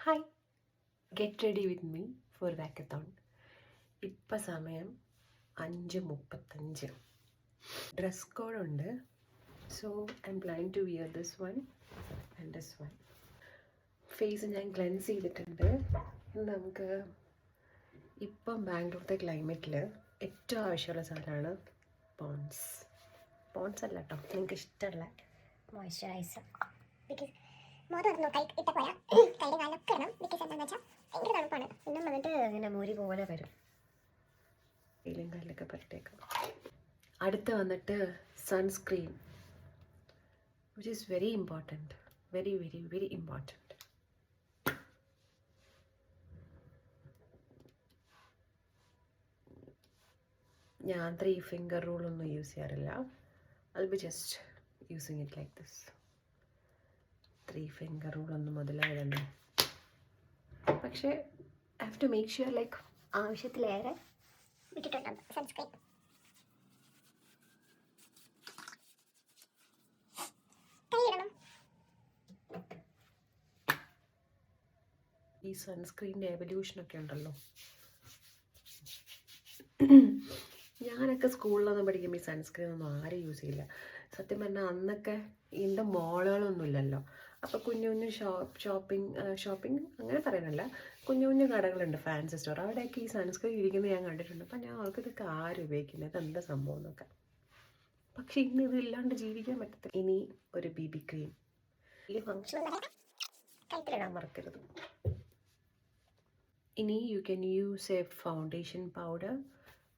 Hi, get ready with me for walkathon. ഇപ്പം സമയം 5:35. Dress കോഡുണ്ട്. So I'm planning to wear this one and this one. Face ഞാൻ cleanse ചെയ്തിട്ടുണ്ട്. നമുക്ക് ഇപ്പം ബാംഗ്ലൂർത്തെ ക്ലൈമറ്റിൽ ഏറ്റവും ആവശ്യമുള്ള സാധനമാണ് പോൺസ് അല്ല കേട്ടോ, നിങ്ങൾക്ക് ഇഷ്ടമുള്ള മോയ്സ്ചറൈസർ. ഇങ്ങനെ മുരി പോലെ വരും. കയ്യിലും കാലിലൊക്കെ പരട്ടേക്കാം. അടുത്ത് വന്നിട്ട് sunscreen, which is very important, very very very important. ഞാൻ 3 ഫിംഗർ റൂളൊന്നും യൂസ് ചെയ്യാറില്ല. I'll be just using it like this. 3 finger റൂളൊന്നും മുതലായിരുന്നു. പക്ഷേ I have to make sure like ആവശ്യത്തിലേറെ ഇട്ടിട്ടുണ്ട് സൺസ്ക്രീൻ. ഈ സൺസ്ക്രീനിൻ്റെ എവല്യൂഷനൊക്കെ ഉണ്ടല്ലോ. ഞാനൊക്കെ സ്കൂളിലൊന്നും പഠിക്കുമ്പോൾ ഈ സൺസ്ക്രീൻ ഒന്നും ആരും യൂസ് ചെയ്യില്ല. സത്യം പറഞ്ഞാൽ അന്നൊക്കെ ഇതിൻ്റെ മോളുകളൊന്നും ഇല്ലല്ലോ. അപ്പോൾ കുഞ്ഞു കുഞ്ഞു ഷോപ്പിംഗ് അങ്ങനെ പറയാനല്ല, കുഞ്ഞു കുഞ്ഞു കടകളുണ്ട്, ഫാൻസി സ്റ്റോർ, അവിടെയൊക്കെ ഈ സൺസ്ക്രീൻ ഇരിക്കുന്നത് ഞാൻ കണ്ടിട്ടുണ്ട്. അപ്പം ഞാൻ അവർക്കിതൊക്കെ ആരും ഉപയോഗിക്കുന്നത്, ഇതെന്താ സംഭവം എന്നൊക്കെ. പക്ഷെ ഇന്ന് ഇതില്ലാണ്ട് ജീവിക്കാൻ പറ്റത്തില്ല. ഇനി ഒരു BB ക്രീം, ഈ ഫങ്ഷൻ കൈത്തിലിടാൻ മറക്കരുത്. ഇനി you can use A foundation powder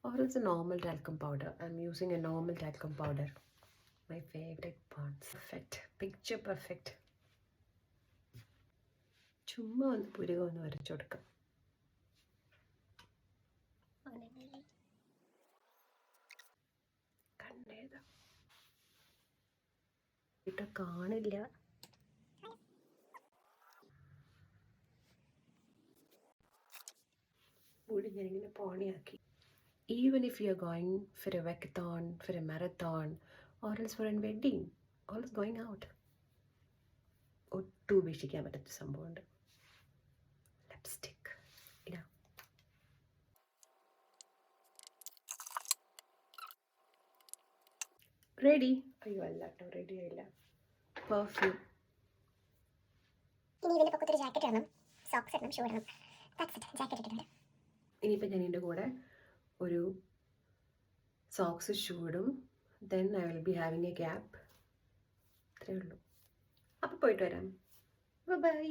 or it's a normal talcum powder. I'm using a normal talcum powder. My favorite Pond's. Perfect. Picture perfect. ചുമ്മാ ഒന്ന് പുരുക ഒന്ന് വരച്ചു കൊടുക്കാം. കണ്ണേതാ ഇട്ട കാണില്ല. മുടി ഞാനിങ്ങനെ പോണിയാക്കി. Even if you are going for a hackathon, for a marathon, or else for a wedding, or else going out, ഒട്ടും ഉപേക്ഷിക്കാൻ പറ്റാത്ത സംഭവമുണ്ട്, ലിപ്സ്റ്റിക്. ഇടാം. റെഡി? അയ്യോ അല്ല കേട്ടോ, റെഡി ആയില്ല. പെർഫ്യൂം. ഇനിയിപ്പോൾ ഞാൻ ഇതിൻ്റെ കൂടെ ഒരു സോക്സ് ഷൂ ഇടും. Then I will be having A cap. ഇത്രയേ ഉള്ളൂ. അപ്പോൾ പോയിട്ട് വരാം. ബൈ.